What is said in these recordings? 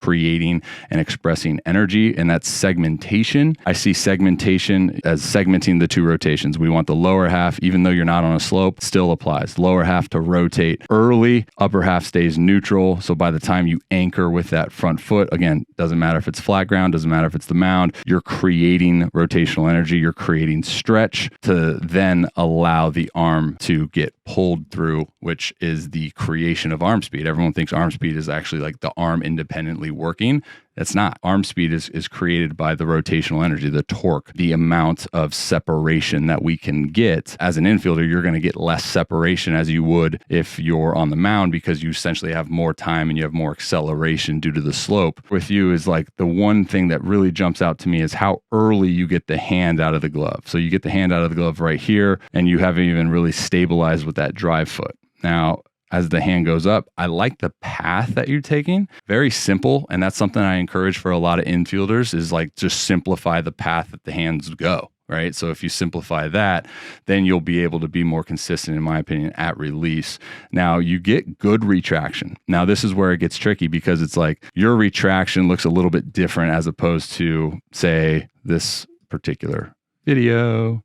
creating and expressing energy, and that's segmentation. I see segmentation as segmenting the two rotations. We want the lower half, even though you're not on a slope, still applies. Lower half to rotate early, upper half stays neutral. So by the time you anchor with that front foot, again, doesn't matter if it's flat ground, doesn't matter if it's the mound, you're creating rotational energy, you're creating stretch to then allow the arm to get pulled through, which is the creation of arm speed. Everyone thinks arm speed is actually like the arm independently working. That's not. Arm speed is created by the rotational energy, the torque, the amount of separation that we can get. As an infielder, you're going to get less separation as you would if you're on the mound, because you essentially have more time and you have more acceleration due to the slope. With you is like the one thing that really jumps out to me is how early you get the hand out of the glove. So you get the hand out of the glove right here, and you haven't even really stabilized with that drive foot. Now, as the hand goes up, I like the path that you're taking. Very simple. And that's something I encourage for a lot of infielders is like just simplify the path that the hands go, right? So if you simplify that, then you'll be able to be more consistent, in my opinion, at release. Now, you get good retraction. Now, this is where it gets tricky because it's like your retraction looks a little bit different as opposed to, say, this particular video.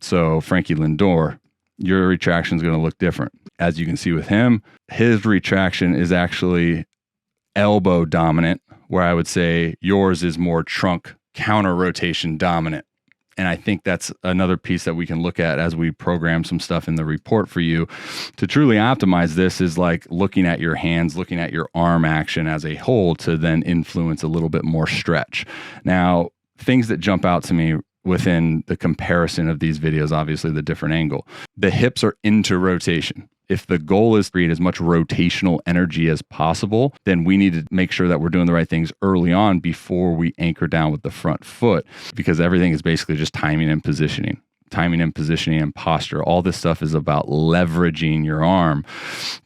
So Frankie Lindor, your retraction is going to look different. As you can see with him, his retraction is actually elbow dominant, where I would say yours is more trunk counter rotation dominant. And I think that's another piece that we can look at as we program some stuff in the report for you to truly optimize this, is like looking at your hands, looking at your arm action as a whole to then influence a little bit more stretch. Now, things that jump out to me within the comparison of these videos, obviously the different angle. The hips are into rotation. If the goal is to create as much rotational energy as possible, then we need to make sure that we're doing the right things early on before we anchor down with the front foot, because everything is basically just timing and positioning. Timing and positioning and posture. All this stuff is about leveraging your arm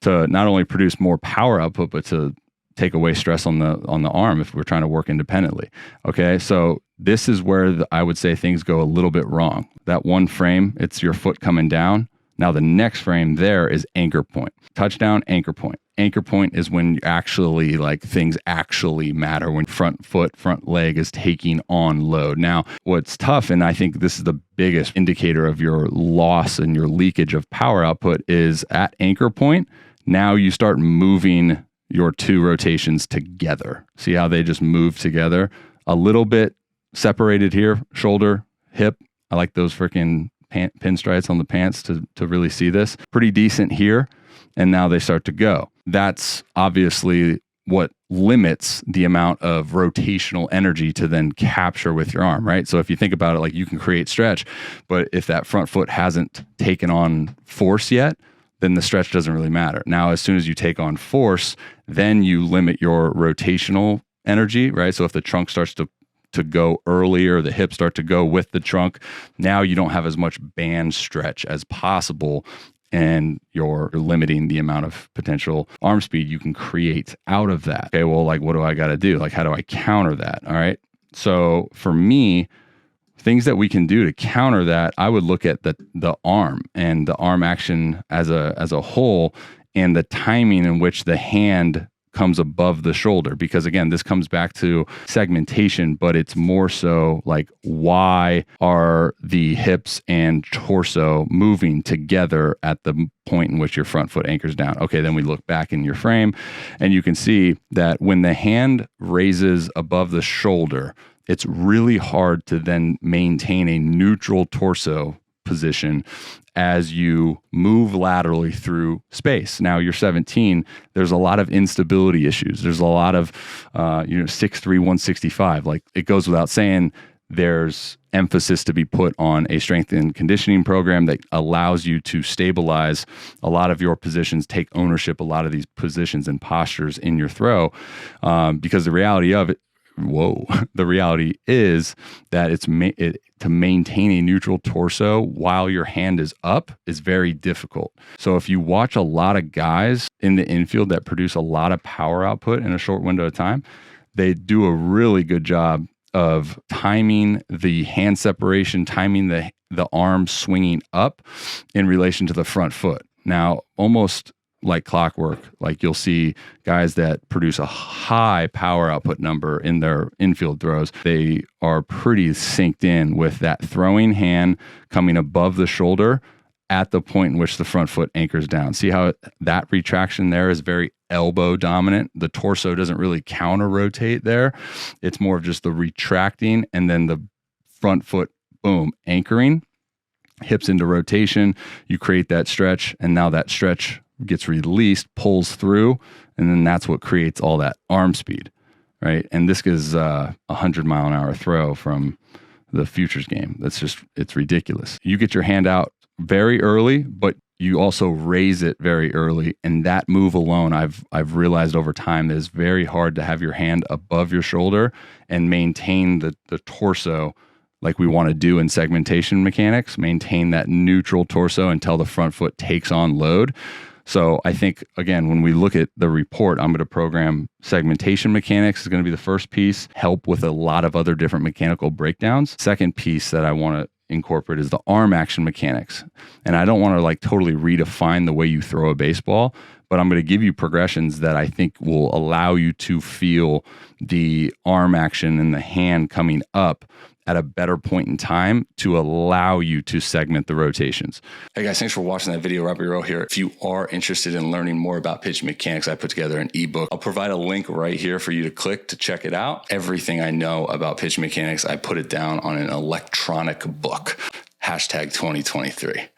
to not only produce more power output, but to take away stress on the arm if we're trying to work independently. Okay, so this is where I would say things go a little bit wrong. That one frame, it's your foot coming down. Now the next frame there is anchor point. Touchdown, anchor point. Anchor point is when you actually, like, things actually matter, when front foot, front leg is taking on load. Now, what's tough, and I think this is the biggest indicator of your loss and your leakage of power output, is at anchor point, now you start moving your two rotations together. See how they just move together? A little bit separated here, shoulder, hip. I like those freaking pinstripes on the pants to really see this. Pretty decent here. And now they start to go. That's obviously what limits the amount of rotational energy to then capture with your arm, right? So if you think about it, like, you can create stretch, but if that front foot hasn't taken on force yet, then the stretch doesn't really matter. Now, as soon as you take on force, then you limit your rotational energy, right? So if the trunk starts to go earlier, the hips start to go with the trunk, now you don't have as much band stretch as possible, and you're limiting the amount of potential arm speed you can create out of that. Okay, well, like, what do I got to do? Like, how do I counter that? All right. So for me, things that we can do to counter that, I would look at the arm and the arm action as a whole, and the timing in which the hand comes above the shoulder. Because again, this comes back to segmentation, but it's more so like, why are the hips and torso moving together at the point in which your front foot anchors down? Okay, then we look back in your frame and you can see that when the hand raises above the shoulder, it's really hard to then maintain a neutral torso position as you move laterally through space. Now, you're 17. There's a lot of instability issues. There's a lot of 6'3", 165. Like, it goes without saying, there's emphasis to be put on a strength and conditioning program that allows you to stabilize a lot of your positions, take ownership a lot of these positions and postures in your throw, because the reality of it, the reality is that to maintain a neutral torso while your hand is up is very difficult. So if you watch a lot of guys in the infield that produce a lot of power output in a short window of time, they do a really good job of timing the hand separation, timing the arm swinging up in relation to the front foot. Now, almost like clockwork. Like you'll see guys that produce a high power output number in their infield throws. They are pretty synced in with that throwing hand coming above the shoulder at the point in which the front foot anchors down. See how that retraction there is very elbow dominant? The torso doesn't really counter rotate there. It's more of just the retracting and then the front foot, boom, anchoring, hips into rotation. You create that stretch, and now that stretch gets released, pulls through, and then that's what creates all that arm speed, right? And this is a 100-mile-an-hour throw from the futures game. It's ridiculous. You get your hand out very early, but you also raise it very early. And that move alone, I've realized over time that it's very hard to have your hand above your shoulder and maintain the torso like we want to do in segmentation mechanics, maintain that neutral torso until the front foot takes on load. So I think, again, when we look at the report, I'm going to program segmentation mechanics is going to be the first piece, help with a lot of other different mechanical breakdowns. Second piece that I want to incorporate is the arm action mechanics. And I don't want to like totally redefine the way you throw a baseball, but I'm going to give you progressions that I think will allow you to feel the arm action and the hand coming up at a better point in time to allow you to segment the rotations. Hey guys, thanks for watching that video. Robby Rowe here. If you are interested in learning more about pitch mechanics, I put together an ebook. I'll provide a link right here for you to click to check it out. Everything I know about pitch mechanics, I put it down on an electronic book. #2023.